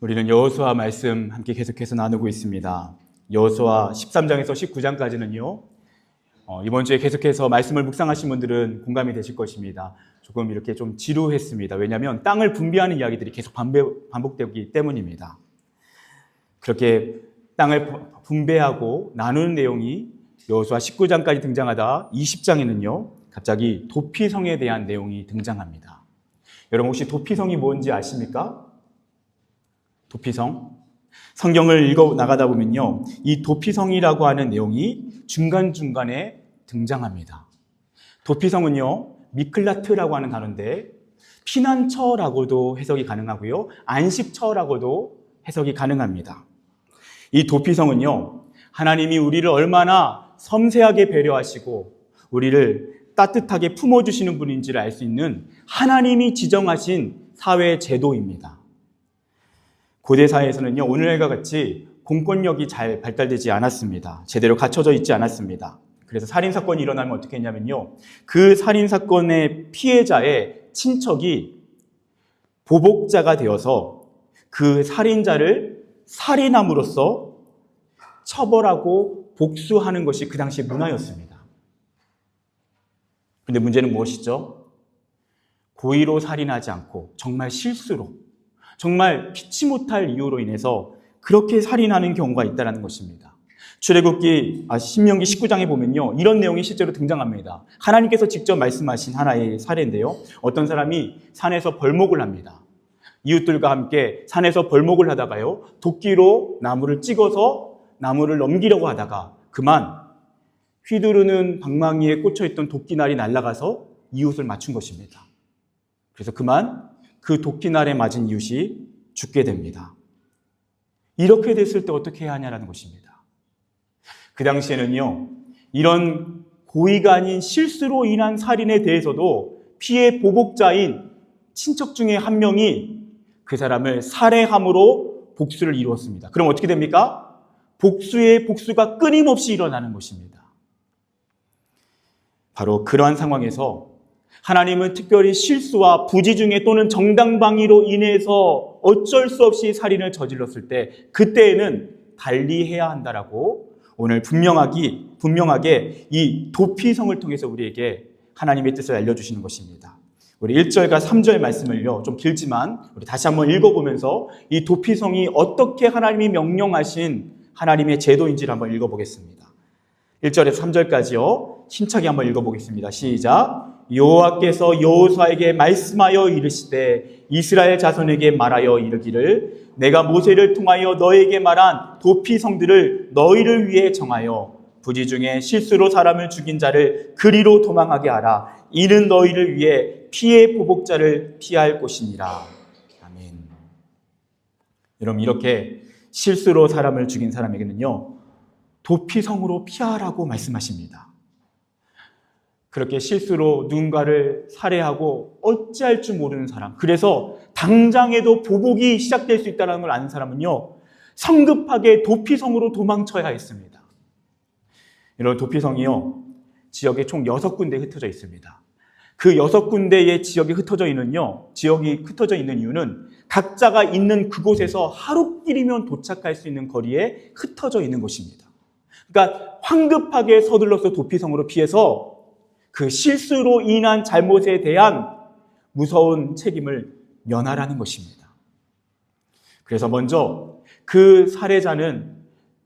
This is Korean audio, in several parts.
우리는 여호수아 말씀 함께 계속해서 나누고 있습니다. 여호수아 13장에서 19장까지는요. 이번 주에 계속해서 말씀을 묵상하신 분들은 공감이 되실 것입니다. 조금 이렇게 좀 지루했습니다. 왜냐하면 땅을 분배하는 이야기들이 계속 반복되기 때문입니다. 그렇게 땅을 분배하고 나누는 내용이 여호수아 19장까지 등장하다 20장에는요. 갑자기 도피성에 대한 내용이 등장합니다. 여러분 혹시 도피성이 뭔지 아십니까? 도피성. 성경을 읽어 나가다 보면요. 이 도피성이라고 하는 내용이 중간중간에 등장합니다. 도피성은요. 미클라트라고 하는 단어인데 피난처라고도 해석이 가능하고요. 안식처라고도 해석이 가능합니다. 이 도피성은요. 하나님이 우리를 얼마나 섬세하게 배려하시고 우리를 따뜻하게 품어주시는 분인지를 알 수 있는 하나님이 지정하신 사회 제도입니다. 고대 사회에서는요, 오늘과 같이 공권력이 잘 발달되지 않았습니다. 제대로 갖춰져 있지 않았습니다. 그래서 살인사건이 일어나면 어떻게 했냐면요, 그 살인사건의 피해자의 친척이 보복자가 되어서 그 살인자를 살인함으로써 처벌하고 복수하는 것이 그 당시 문화였습니다. 그런데 문제는 무엇이죠? 고의로 살인하지 않고 정말 실수로, 정말 피치 못할 이유로 인해서 그렇게 살인하는 경우가 있다는 것입니다. 신명기 19장에 보면요. 이런 내용이 실제로 등장합니다. 하나님께서 직접 말씀하신 하나의 사례인데요. 어떤 사람이 산에서 벌목을 합니다. 이웃들과 함께 산에서 벌목을 하다가요. 도끼로 나무를 찍어서 나무를 넘기려고 하다가 그만 휘두르는 방망이에 꽂혀있던 도끼날이 날아가서 이웃을 맞춘 것입니다. 그래서 그만 그 도끼날에 맞은 이웃이 죽게 됩니다. 이렇게 됐을 때 어떻게 해야 하냐라는 것입니다. 그 당시에는요, 이런 고의가 아닌 실수로 인한 살인에 대해서도 피해 보복자인 친척 중에 한 명이 그 사람을 살해함으로 복수를 이루었습니다. 그럼 어떻게 됩니까? 복수의 복수가 끊임없이 일어나는 것입니다. 바로 그러한 상황에서 하나님은 특별히 실수와 부지중에 또는 정당방위로 인해서 어쩔 수 없이 살인을 저질렀을 때 그때에는 달리해야 한다라고 오늘 분명하게 이 도피성을 통해서 우리에게 하나님의 뜻을 알려주시는 것입니다. 우리 1절과 3절 말씀을요, 좀 길지만 우리 다시 한번 읽어보면서 이 도피성이 어떻게 하나님이 명령하신 하나님의 제도인지를 한번 읽어보겠습니다. 1절에서 3절까지요. 힘차게 한번 읽어보겠습니다. 시작. 여호와께서 여호수아에게 말씀하여 이르시되 이스라엘 자손에게 말하여 이르기를 내가 모세를 통하여 너에게 말한 도피성들을 너희를 위해 정하여 부지 중에 실수로 사람을 죽인 자를 그리로 도망하게 하라. 이는 너희를 위해 피해 보복자를 피할 곳이니라. 아멘. 여러분 이렇게 실수로 사람을 죽인 사람에게는요. 도피성으로 피하라고 말씀하십니다. 그렇게 실수로 누군가를 살해하고 어찌할 줄 모르는 사람, 그래서 당장에도 보복이 시작될 수 있다는 걸 아는 사람은요, 성급하게 도피성으로 도망쳐야 했습니다. 이런 도피성이요, 지역에 총 6군데에 흩어져 있습니다. 그 6군데의 지역이 흩어져 있는 이유는 각자가 있는 그곳에서 하루길이면 도착할 수 있는 거리에 흩어져 있는 것입니다. 그러니까 황급하게 서둘러서 도피성으로 피해서 그 실수로 인한 잘못에 대한 무서운 책임을 면하라는 것입니다. 그래서 먼저 그 살해자는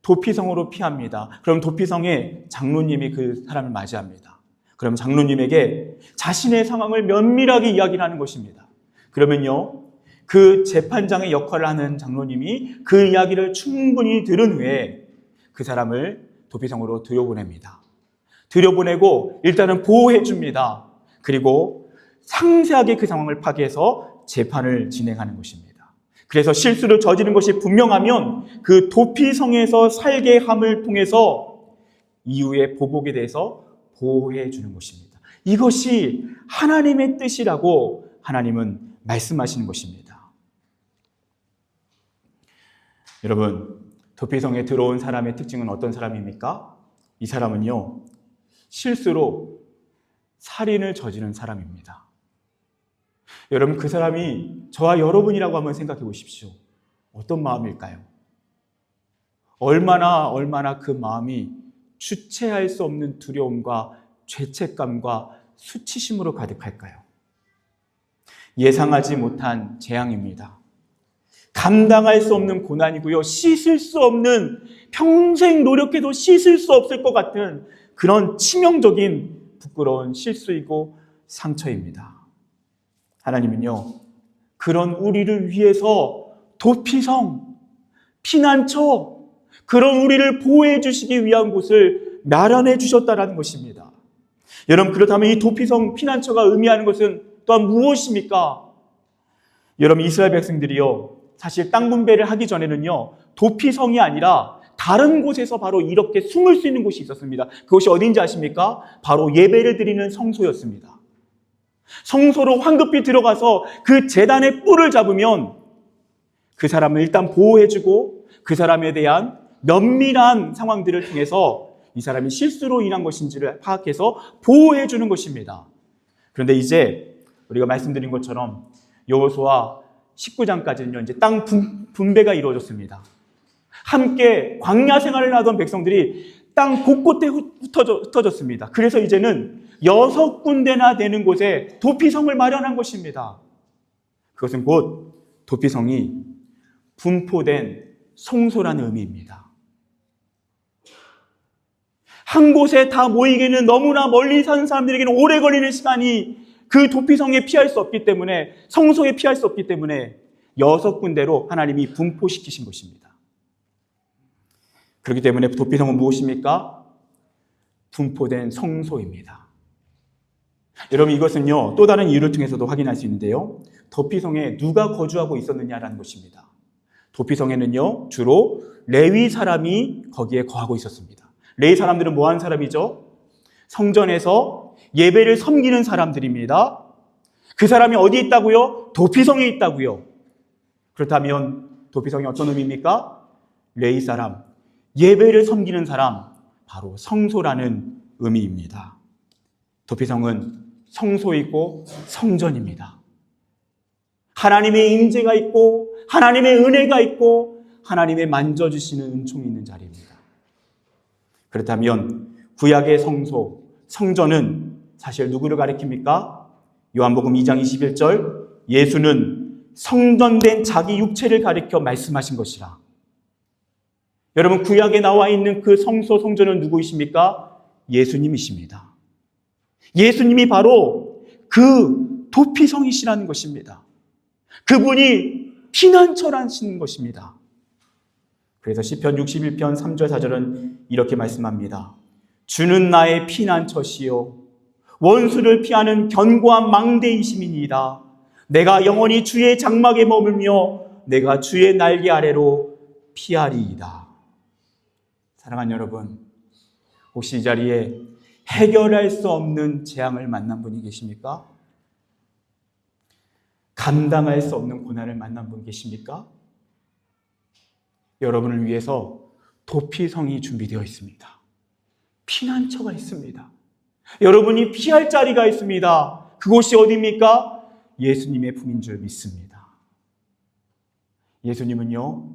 도피성으로 피합니다. 그럼 도피성의 장로님이 그 사람을 맞이합니다. 그럼 장로님에게 자신의 상황을 면밀하게 이야기를 하는 것입니다. 그러면요, 그 재판장의 역할을 하는 장로님이 그 이야기를 충분히 들은 후에 그 사람을 도피성으로 들여보냅니다. 들여보내고 일단은 보호해 줍니다. 그리고 상세하게 그 상황을 파악해서 재판을 진행하는 것입니다. 그래서 실수를 저지른 것이 분명하면 그 도피성에서 살게 함을 통해서 이후의 보복에 대해서 보호해 주는 것입니다. 이것이 하나님의 뜻이라고 하나님은 말씀하시는 것입니다. 여러분, 도피성에 들어온 사람의 특징은 어떤 사람입니까? 이 사람은요, 실수로 살인을 저지른 사람입니다. 여러분 그 사람이 저와 여러분이라고 한번 생각해 보십시오. 어떤 마음일까요? 얼마나 그 마음이 주체할 수 없는 두려움과 죄책감과 수치심으로 가득할까요? 예상하지 못한 재앙입니다. 감당할 수 없는 고난이고요. 씻을 수 없는, 평생 노력해도 씻을 수 없을 것 같은 그런 치명적인 부끄러운 실수이고 상처입니다. 하나님은요, 그런 우리를 위해서 도피성, 피난처, 그런 우리를 보호해 주시기 위한 곳을 마련해 주셨다는 것입니다. 여러분, 그렇다면 이 도피성, 피난처가 의미하는 것은 또한 무엇입니까? 여러분, 이스라엘 백성들이요, 사실 땅 분배를 하기 전에는요, 도피성이 아니라 다른 곳에서 바로 이렇게 숨을 수 있는 곳이 있었습니다. 그곳이 어딘지 아십니까? 바로 예배를 드리는 성소였습니다. 성소로 황급히 들어가서 그 제단의 뿔을 잡으면 그 사람을 일단 보호해주고 그 사람에 대한 면밀한 상황들을 통해서 이 사람이 실수로 인한 것인지를 파악해서 보호해주는 것입니다. 그런데 이제 우리가 말씀드린 것처럼 여호수아 19장까지는요, 이제 땅 분배가 이루어졌습니다. 함께 광야 생활을 하던 백성들이 땅 곳곳에 흩어졌습니다. 그래서 이제는 6군데나 되는 곳에 도피성을 마련한 것입니다. 그것은 곧 도피성이 분포된 성소라는 의미입니다. 한 곳에 다 모이기에는 너무나 멀리 사는 사람들에게는 오래 걸리는 시간이 그 도피성에 피할 수 없기 때문에, 성소에 피할 수 없기 때문에 6군데로 하나님이 분포시키신 것입니다. 그렇기 때문에 도피성은 무엇입니까? 분포된 성소입니다. 여러분, 이것은요, 또 다른 이유를 통해서도 확인할 수 있는데요, 도피성에 누가 거주하고 있었느냐라는 것입니다. 도피성에는요, 주로 레위 사람이 거기에 거하고 있었습니다. 레위 사람들은 뭐 하는 사람이죠? 성전에서 예배를 섬기는 사람들입니다. 그 사람이 어디 있다고요? 도피성에 있다고요. 그렇다면 도피성이 어떤 의미입니까? 레위 사람, 예배를 섬기는 사람, 바로 성소라는 의미입니다. 도피성은 성소이고 성전입니다. 하나님의 임재가 있고 하나님의 은혜가 있고 하나님의 만져주시는 은총이 있는 자리입니다. 그렇다면 구약의 성소, 성전은 사실 누구를 가리킵니까? 요한복음 2장 21절, 예수는 성전된 자기 육체를 가리켜 말씀하신 것이라. 여러분, 구약에 나와 있는 그 성소, 성전은 누구이십니까? 예수님이십니다. 예수님이 바로 그 도피성이시라는 것입니다. 그분이 피난처라는 것입니다. 그래서 시편 61편 3절 4절은 이렇게 말씀합니다. 주는 나의 피난처시요 원수를 피하는 견고한 망대이심이니이다. 내가 영원히 주의 장막에 머물며 내가 주의 날개 아래로 피하리이다. 사랑하는 여러분, 혹시 이 자리에 해결할 수 없는 재앙을 만난 분이 계십니까? 감당할 수 없는 고난을 만난 분 계십니까? 여러분을 위해서 도피성이 준비되어 있습니다. 피난처가 있습니다. 여러분이 피할 자리가 있습니다. 그곳이 어디입니까? 예수님의 품인 줄 믿습니다. 예수님은요,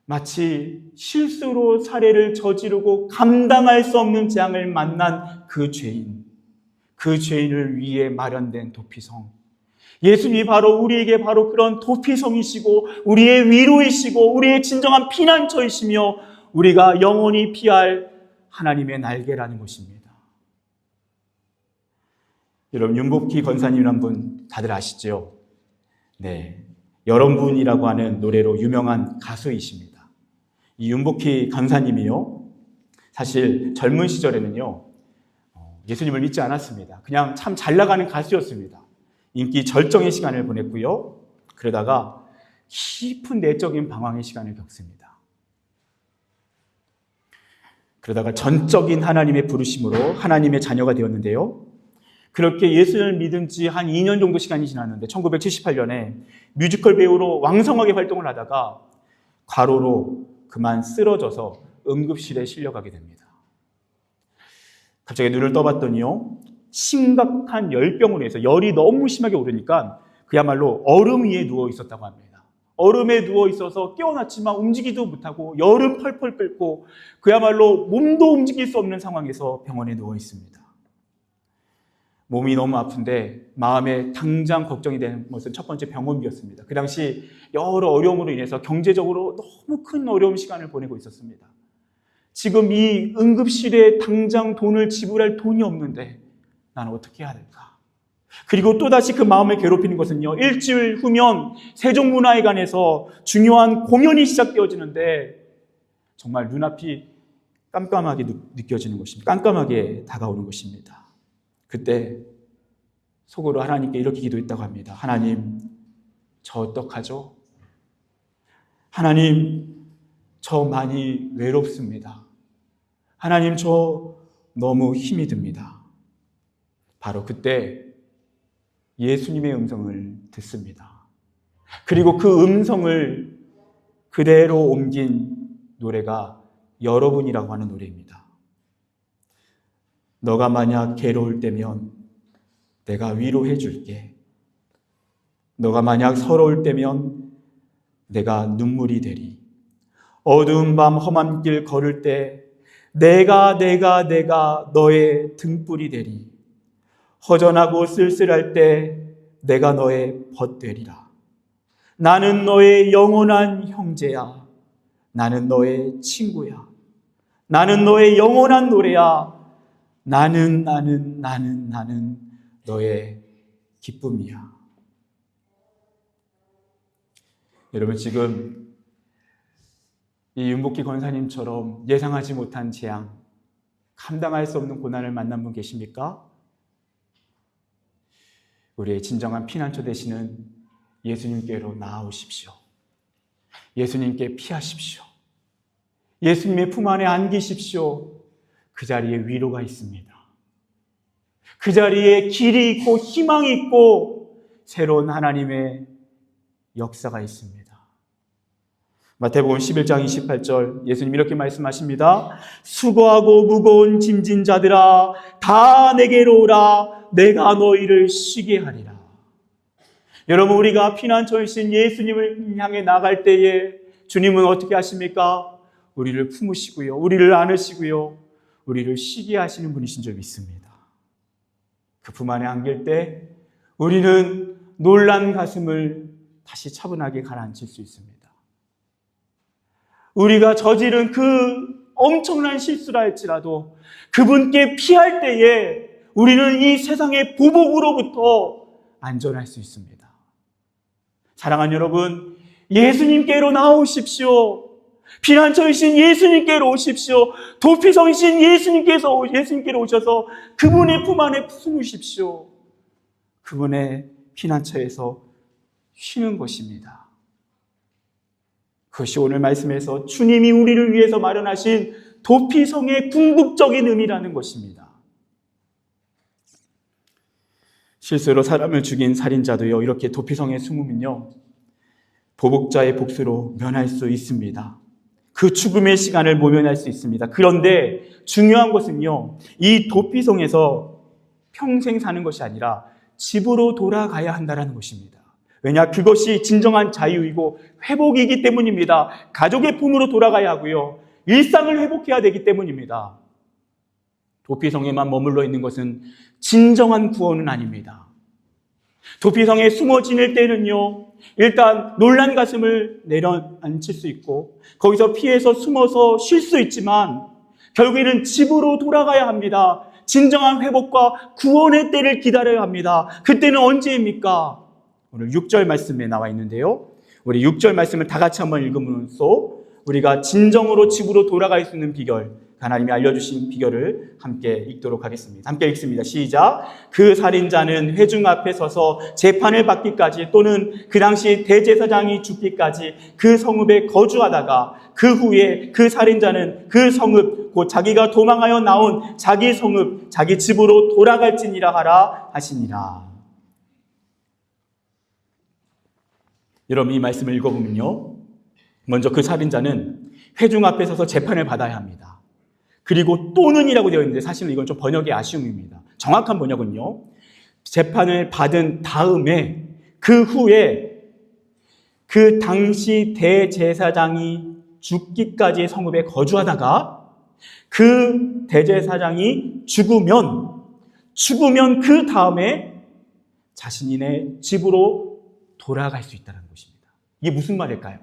마치 실수로 살해를 저지르고 감당할 수 없는 재앙을 만난 그 죄인을 위해 마련된 도피성. 예수님이 바로 우리에게 바로 그런 도피성이시고 우리의 위로이시고 우리의 진정한 피난처이시며 우리가 영원히 피할 하나님의 날개라는 것입니다. 여러분, 윤복희 권사님이란 분 다들 아시죠? 네, 여러분이라고 하는 노래로 유명한 가수이십니다. 이 윤복희 권사님이요, 사실 젊은 시절에는요, 예수님을 믿지 않았습니다. 그냥 참 잘 나가는 가수였습니다. 인기 절정의 시간을 보냈고요. 그러다가 깊은 내적인 방황의 시간을 겪습니다. 그러다가 전적인 하나님의 부르심으로 하나님의 자녀가 되었는데요. 그렇게 예수를 믿은 지 한 2년 정도 시간이 지났는데 1978년에 뮤지컬 배우로 왕성하게 활동을 하다가 과로로 그만 쓰러져서 응급실에 실려가게 됩니다. 갑자기 눈을 떠봤더니요, 심각한 열병으로 해서 열이 너무 심하게 오르니까 그야말로 얼음 위에 누워 있었다고 합니다. 얼음에 누워 있어서 깨어났지만 움직이도 못하고 열은 펄펄 끓고 그야말로 몸도 움직일 수 없는 상황에서 병원에 누워 있습니다. 몸이 너무 아픈데 마음에 당장 걱정이 되는 것은 첫 번째 병원비였습니다. 그 당시 여러 어려움으로 인해서 경제적으로 너무 큰 어려운 시간을 보내고 있었습니다. 지금 이 응급실에 당장 돈을 지불할 돈이 없는데 나는 어떻게 해야 될까? 그리고 또다시 그 마음을 괴롭히는 것은요, 일주일 후면 세종문화회관에서 중요한 공연이 시작되어지는데 정말 눈앞이 깜깜하게 느껴지는 것입니다. 깜깜하게 다가오는 것입니다. 그때 속으로 하나님께 이렇게 기도했다고 합니다. 하나님, 저 어떡하죠? 하나님, 저 많이 외롭습니다. 하나님, 저 너무 힘이 듭니다. 바로 그때 예수님의 음성을 듣습니다. 그리고 그 음성을 그대로 옮긴 노래가 여러분이라고 하는 노래입니다. 너가 만약 괴로울 때면 내가 위로해 줄게. 너가 만약 서러울 때면 내가 눈물이 되리. 어두운 밤 험한 길 걸을 때 내가 너의 등불이 되리. 허전하고 쓸쓸할 때 내가 너의 벗 되리라. 나는 너의 영원한 형제야. 나는 너의 친구야. 나는 너의 영원한 노래야. 나는 너의 기쁨이야. 여러분, 지금 이 윤복희 권사님처럼 예상하지 못한 재앙, 감당할 수 없는 고난을 만난 분 계십니까? 우리의 진정한 피난처 되시는 예수님께로 나아오십시오. 예수님께 피하십시오. 예수님의 품 안에 안기십시오. 그 자리에 위로가 있습니다. 그 자리에 길이 있고 희망이 있고 새로운 하나님의 역사가 있습니다. 마태복음 11장 28절 예수님 이렇게 말씀하십니다. 수고하고 무거운 짐진 자들아 다 내게로 오라. 내가 너희를 쉬게 하리라. 여러분, 우리가 피난처이신 예수님을 향해 나갈 때에 주님은 어떻게 하십니까? 우리를 품으시고요, 우리를 안으시고요, 우리를 쉬게 하시는 분이신 줄 믿습니다. 그 품 안에 안길 때 우리는 놀란 가슴을 다시 차분하게 가라앉힐 수 있습니다. 우리가 저지른 그 엄청난 실수라 할지라도 그분께 피할 때에 우리는 이 세상의 보복으로부터 안전할 수 있습니다. 사랑하는 여러분, 예수님께로 나오십시오. 피난처이신 예수님께로 오십시오. 도피성이신 예수님께로 오셔서 그분의 품 안에 숨으십시오. 그분의 피난처에서 쉬는 것입니다. 그것이 오늘 말씀에서 주님이 우리를 위해서 마련하신 도피성의 궁극적인 의미라는 것입니다. 실수로 사람을 죽인 살인자도요, 이렇게 도피성에 숨으면요, 보복자의 복수로 면할 수 있습니다. 그 죽음의 시간을 모면할 수 있습니다. 그런데 중요한 것은요, 이 도피성에서 평생 사는 것이 아니라 집으로 돌아가야 한다는 것입니다. 왜냐? 그것이 진정한 자유이고 회복이기 때문입니다. 가족의 품으로 돌아가야 하고요, 일상을 회복해야 되기 때문입니다. 도피성에만 머물러 있는 것은 진정한 구원은 아닙니다. 도피성에 숨어 지낼 때는요, 일단 놀란 가슴을 내려앉힐 수 있고 거기서 피해서 숨어서 쉴 수 있지만 결국에는 집으로 돌아가야 합니다. 진정한 회복과 구원의 때를 기다려야 합니다. 그때는 언제입니까? 오늘 6절 말씀에 나와 있는데요, 우리 6절 말씀을 다 같이 한번 읽으면서 우리가 진정으로 집으로 돌아갈 수 있는 비결, 하나님이 알려주신 비결을 함께 읽도록 하겠습니다. 함께 읽습니다. 시작. 그 살인자는 회중 앞에 서서 재판을 받기까지 또는 그 당시 대제사장이 죽기까지 그 성읍에 거주하다가 그 후에 그 살인자는 그 성읍 곧 자기가 도망하여 나온 자기 성읍 자기 집으로 돌아갈지니라 하라 하시니라. 여러분, 이 말씀을 읽어보면요, 먼저 그 살인자는 회중 앞에 서서 재판을 받아야 합니다. 그리고 또는이라고 되어 있는데 사실은 이건 좀 번역의 아쉬움입니다. 정확한 번역은요, 재판을 받은 다음에 그 후에 그 당시 대제사장이 죽기까지 성읍에 거주하다가 그 대제사장이 죽으면 그 다음에 자신의 집으로 돌아갈 수 있다는 것입니다. 이게 무슨 말일까요?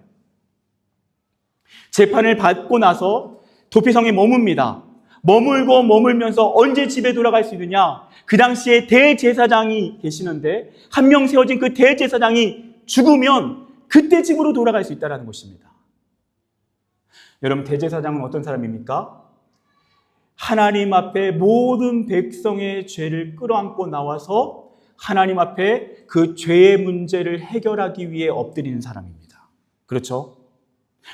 재판을 받고 나서 도피성에 머뭅니다. 머물면서 언제 집에 돌아갈 수 있느냐? 그 당시에 대제사장이 계시는데 한 명 세워진 그 대제사장이 죽으면 그때 집으로 돌아갈 수 있다는 것입니다. 여러분, 대제사장은 어떤 사람입니까? 하나님 앞에 모든 백성의 죄를 끌어안고 나와서 하나님 앞에 그 죄의 문제를 해결하기 위해 엎드리는 사람입니다. 그렇죠?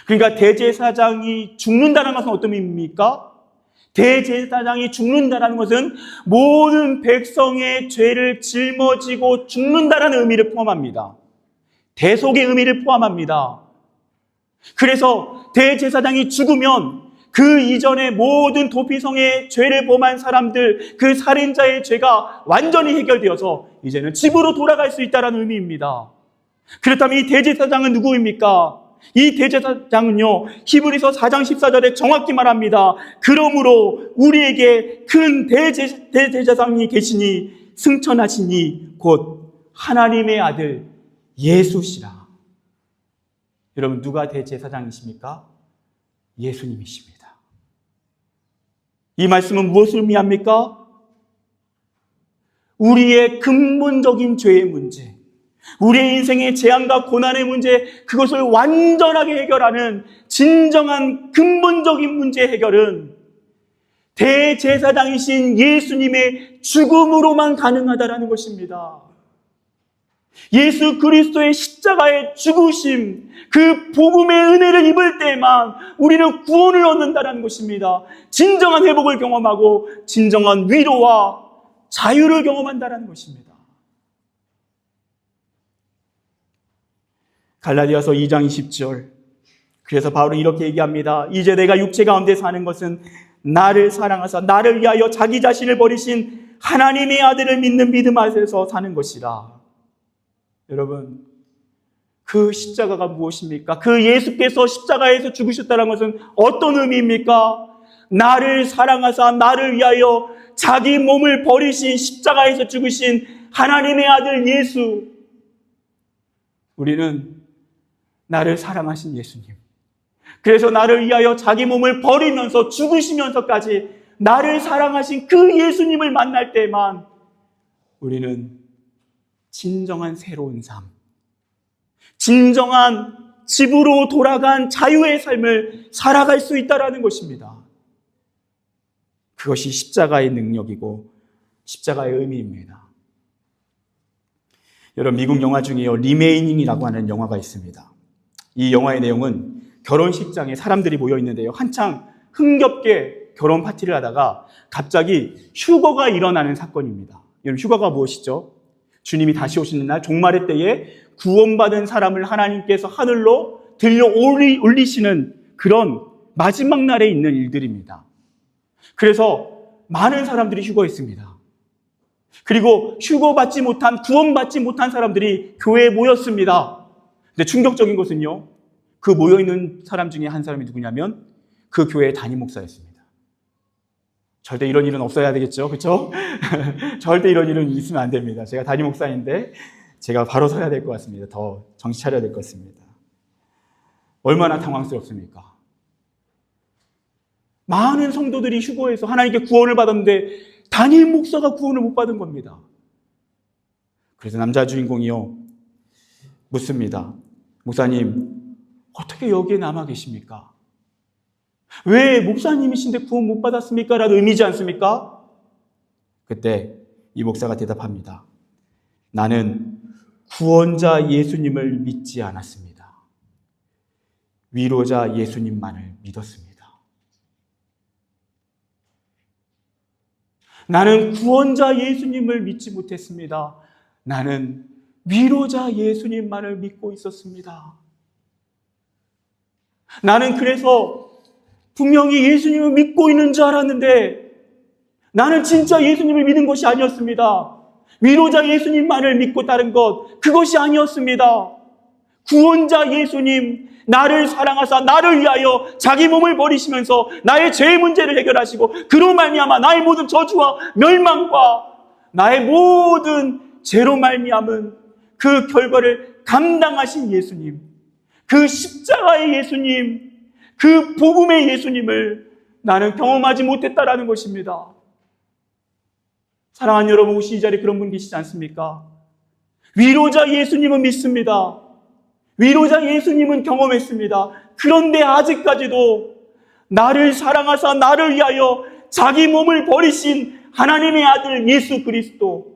그러니까 대제사장이 죽는다는 것은 어떤 의미입니까? 대제사장이 죽는다는 것은 모든 백성의 죄를 짊어지고 죽는다는 의미를 포함합니다. 대속의 의미를 포함합니다. 그래서 대제사장이 죽으면 그 이전에 모든 도피성의 죄를 범한 사람들, 그 살인자의 죄가 완전히 해결되어서 이제는 집으로 돌아갈 수 있다는 의미입니다. 그렇다면 이 대제사장은 누구입니까? 이 대제사장은요, 히브리서 4장 14절에 정확히 말합니다. 그러므로 우리에게 큰 대제사장이 계시니 승천하시니 곧 하나님의 아들 예수시라. 여러분, 누가 대제사장이십니까? 예수님이십니다. 이 말씀은 무엇을 의미합니까? 우리의 근본적인 죄의 문제, 우리의 인생의 재앙과 고난의 문제, 그것을 완전하게 해결하는 진정한 근본적인 문제 해결은 대제사장이신 예수님의 죽음으로만 가능하다는 것입니다. 예수 그리스도의 십자가의 죽으심, 그 복음의 은혜를 입을 때만 우리는 구원을 얻는다는 것입니다. 진정한 회복을 경험하고 진정한 위로와 자유를 경험한다는 것입니다. 갈라디아서 2장 20절. 그래서 바울은 이렇게 얘기합니다. 이제 내가 육체 가운데 사는 것은 나를 사랑하사 나를 위하여 자기 자신을 버리신 하나님의 아들을 믿는 믿음 안에서 사는 것이라. 여러분, 그 십자가가 무엇입니까? 그 예수께서 십자가에서 죽으셨다는 것은 어떤 의미입니까? 나를 사랑하사 나를 위하여 자기 몸을 버리신 십자가에서 죽으신 하나님의 아들 예수. 우리는 나를 사랑하신 예수님, 그래서 나를 위하여 자기 몸을 버리면서 죽으시면서까지 나를 사랑하신 그 예수님을 만날 때만 우리는 진정한 새로운 삶, 진정한 집으로 돌아간 자유의 삶을 살아갈 수 있다는 것입니다. 그것이 십자가의 능력이고 십자가의 의미입니다. 여러분, 미국 영화 중에요, 리메이닝이라고 하는 영화가 있습니다. 이 영화의 내용은 결혼식장에 사람들이 모여 있는데요, 한창 흥겹게 결혼 파티를 하다가 갑자기 휴거가 일어나는 사건입니다. 여러분, 휴거가 무엇이죠? 주님이 다시 오시는 날 종말의 때에 구원받은 사람을 하나님께서 하늘로 들려 올리시는 그런 마지막 날에 있는 일들입니다. 그래서 많은 사람들이 휴거했습니다. 그리고 휴거받지 못한, 구원받지 못한 사람들이 교회에 모였습니다. 근데 충격적인 것은요, 그 모여있는 사람 중에 한 사람이 누구냐면 그 교회의 담임 목사였습니다. 절대 이런 일은 없어야 되겠죠, 그렇죠? 절대 이런 일은 있으면 안 됩니다. 제가 담임 목사인데 제가 바로 서야 될 것 같습니다. 더 정신 차려야 될 것 같습니다. 얼마나 당황스럽습니까? 많은 성도들이 휴거해서 하나님께 구원을 받았는데 담임 목사가 구원을 못 받은 겁니다. 그래서 남자 주인공이요, 묻습니다. 목사님, 어떻게 여기에 남아 계십니까? 왜 목사님이신데 구원 못 받았습니까? 라는 의미지 않습니까? 그때 이 목사가 대답합니다. 나는 구원자 예수님을 믿지 않았습니다. 위로자 예수님만을 믿었습니다. 나는 구원자 예수님을 믿지 못했습니다. 나는 위로자 예수님만을 믿고 있었습니다. 나는 그래서 분명히 예수님을 믿고 있는 줄 알았는데 나는 진짜 예수님을 믿은 것이 아니었습니다. 위로자 예수님만을 믿고 따른 것, 그것이 아니었습니다. 구원자 예수님, 나를 사랑하사 나를 위하여 자기 몸을 버리시면서 나의 죄의 문제를 해결하시고 그로 말미암아 나의 모든 저주와 멸망과 나의 모든 죄로 말미암은 그 결과를 감당하신 예수님, 그 십자가의 예수님, 그 복음의 예수님을 나는 경험하지 못했다라는 것입니다. 사랑하는 여러분, 혹시 이 자리에 그런 분 계시지 않습니까? 위로자 예수님은 믿습니다. 위로자 예수님은 경험했습니다. 그런데 아직까지도 나를 사랑하사 나를 위하여 자기 몸을 버리신 하나님의 아들 예수 그리스도,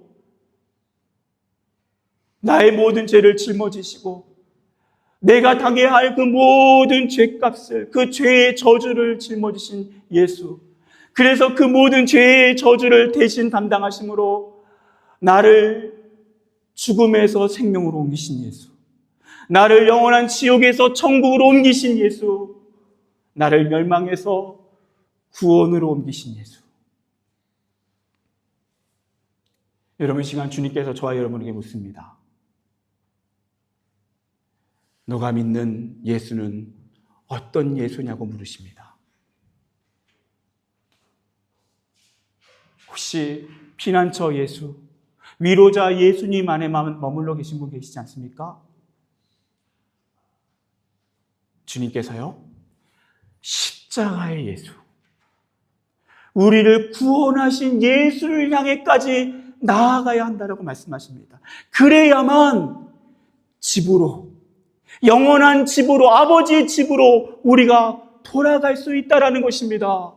나의 모든 죄를 짊어지시고 내가 당해야 할 그 모든 죄값을, 그 죄의 저주를 짊어지신 예수, 그래서 그 모든 죄의 저주를 대신 담당하심으로 나를 죽음에서 생명으로 옮기신 예수, 나를 영원한 지옥에서 천국으로 옮기신 예수, 나를 멸망에서 구원으로 옮기신 예수. 여러분, 이 시간 주님께서 저와 여러분에게 묻습니다. 너가 믿는 예수는 어떤 예수냐고 물으십니다. 혹시 피난처 예수, 위로자 예수님 안에만 머물러 계신 분 계시지 않습니까? 주님께서요, 십자가의 예수, 우리를 구원하신 예수를 향해까지 나아가야 한다고 말씀하십니다. 그래야만 집으로, 영원한 집으로, 아버지의 집으로 우리가 돌아갈 수 있다는 것입니다.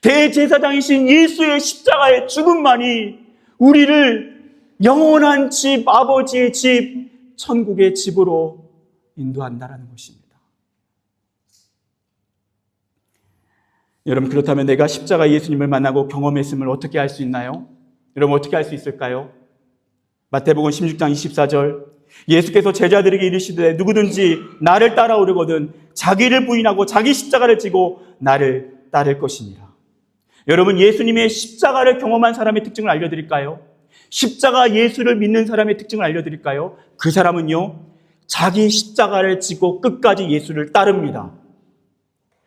대제사장이신 예수의 십자가의 죽음만이 우리를 영원한 집, 아버지의 집, 천국의 집으로 인도한다는 것입니다. 여러분, 그렇다면 내가 십자가 예수님을 만나고 경험했음을 어떻게 할 수 있나요? 여러분, 어떻게 할 수 있을까요? 마태복음 16장 24절, 예수께서 제자들에게 이르시되 누구든지 나를 따라오려거든 자기를 부인하고 자기 십자가를 지고 나를 따를 것이니라. 여러분, 예수님의 십자가를 경험한 사람의 특징을 알려드릴까요? 십자가 예수를 믿는 사람의 특징을 알려드릴까요? 그 사람은요, 자기 십자가를 지고 끝까지 예수를 따릅니다.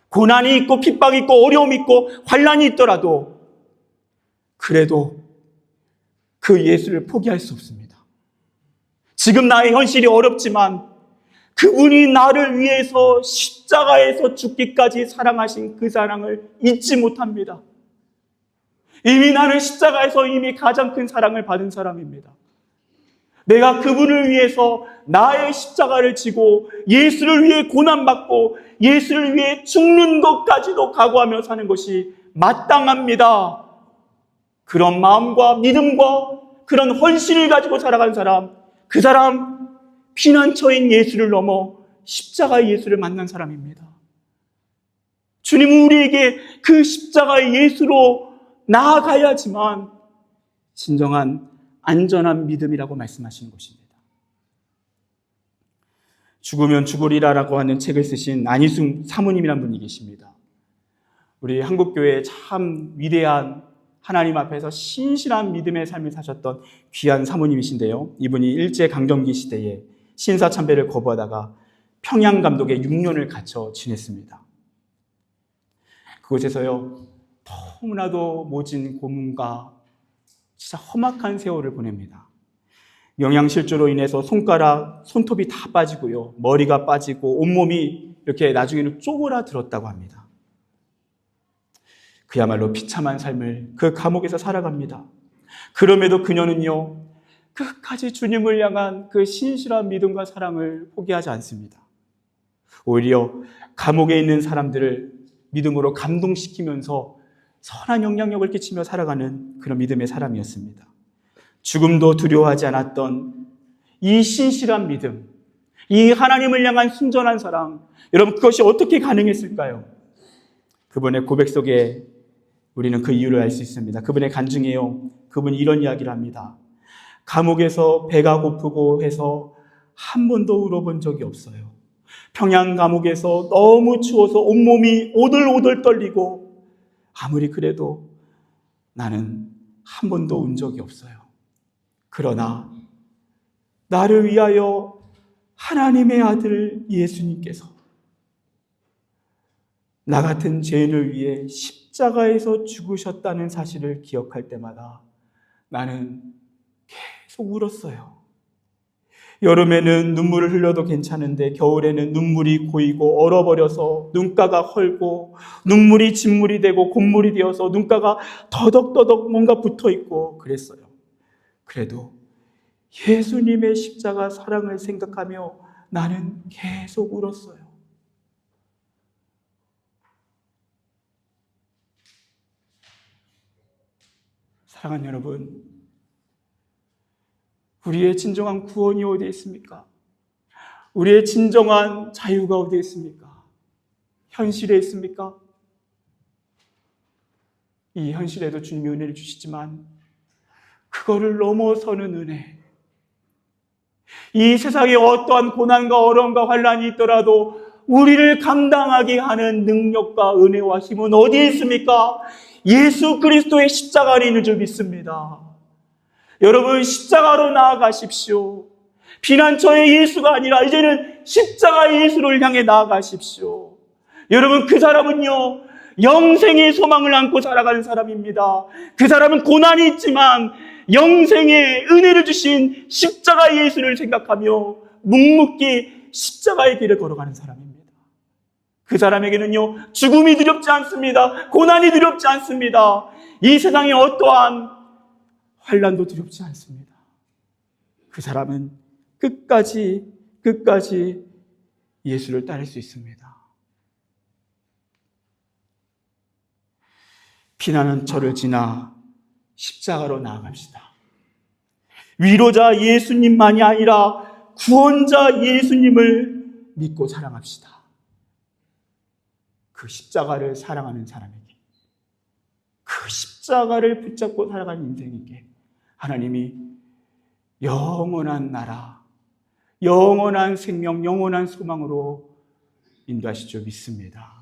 고난이 있고 핍박이 있고 어려움이 있고 환난이 있더라도 그래도 그 예수를 포기할 수 없습니다. 지금 나의 현실이 어렵지만 그분이 나를 위해서 십자가에서 죽기까지 사랑하신 그 사랑을 잊지 못합니다. 이미 나는 십자가에서 이미 가장 큰 사랑을 받은 사람입니다. 내가 그분을 위해서 나의 십자가를 지고 예수를 위해 고난받고 예수를 위해 죽는 것까지도 각오하며 사는 것이 마땅합니다. 그런 마음과 믿음과 그런 헌신을 가지고 살아간 사람, 그 사람 피난처인 예수를 넘어 십자가의 예수를 만난 사람입니다. 주님은 우리에게 그 십자가의 예수로 나아가야지만 진정한 안전한 믿음이라고 말씀하시는 것입니다. 죽으면 죽으리라라고 하는 책을 쓰신 안희숙 사모님이라는 분이 계십니다. 우리 한국교회에 참 위대한 하나님 앞에서 신실한 믿음의 삶을 사셨던 귀한 사모님이신데요. 이분이 일제강점기 시대에 신사참배를 거부하다가 평양 감독에 6년을 갇혀 지냈습니다. 그곳에서요, 너무나도 모진 고문과 진짜 험악한 세월을 보냅니다. 영양실조로 인해서 손가락, 손톱이 다 빠지고요, 머리가 빠지고 온몸이 이렇게 나중에는 쪼그라들었다고 합니다. 그야말로 비참한 삶을 그 감옥에서 살아갑니다. 그럼에도 그녀는요, 끝까지 주님을 향한 그 신실한 믿음과 사랑을 포기하지 않습니다. 오히려 감옥에 있는 사람들을 믿음으로 감동시키면서 선한 영향력을 끼치며 살아가는 그런 믿음의 사람이었습니다. 죽음도 두려워하지 않았던 이 신실한 믿음, 이 하나님을 향한 순전한 사랑, 여러분, 그것이 어떻게 가능했을까요? 그분의 고백 속에 우리는 그 이유를 알 수 있습니다. 그분의 간증이에요. 그분이 이런 이야기를 합니다. 감옥에서 배가 고프고 해서 한 번도 울어본 적이 없어요. 평양 감옥에서 너무 추워서 온몸이 오들오들 떨리고 아무리 그래도 나는 한 번도 운 적이 없어요. 그러나 나를 위하여 하나님의 아들 예수님께서 나 같은 죄인을 위해 십자가에서 죽으셨다는 사실을 기억할 때마다 나는 계속 울었어요. 여름에는 눈물을 흘려도 괜찮은데 겨울에는 눈물이 고이고 얼어버려서 눈가가 헐고 눈물이 진물이 되고 곶물이 되어서 눈가가 더덕더덕 뭔가 붙어있고 그랬어요. 그래도 예수님의 십자가 사랑을 생각하며 나는 계속 울었어요. 사랑하는 여러분, 우리의 진정한 구원이 어디에 있습니까? 우리의 진정한 자유가 어디에 있습니까? 현실에 있습니까? 이 현실에도 주님이 은혜를 주시지만 그거를 넘어서는 은혜, 이 세상에 어떠한 고난과 어려움과 환난이 있더라도 우리를 감당하게 하는 능력과 은혜와 힘은 어디에 있습니까? 예수 그리스도의 십자가 안에 있는 줄 믿습니다. 여러분, 십자가로 나아가십시오. 피난처의 예수가 아니라 이제는 십자가의 예수를 향해 나아가십시오. 여러분, 그 사람은요, 영생의 소망을 안고 살아가는 사람입니다. 그 사람은 고난이 있지만 영생의 은혜를 주신 십자가 예수를 생각하며 묵묵히 십자가의 길을 걸어가는 사람입니다. 그 사람에게는요, 죽음이 두렵지 않습니다. 고난이 두렵지 않습니다. 이 세상에 어떠한 환난도 두렵지 않습니다. 그 사람은 끝까지 예수를 따를 수 있습니다. 피난처를 지나 십자가로 나아갑시다. 위로자 예수님만이 아니라 구원자 예수님을 믿고 사랑합시다. 그 십자가를 사랑하는 사람에게, 그 십자가를 붙잡고 살아가는 인생에게 하나님이 영원한 나라, 영원한 생명, 영원한 소망으로 인도하실 줄 믿습니다.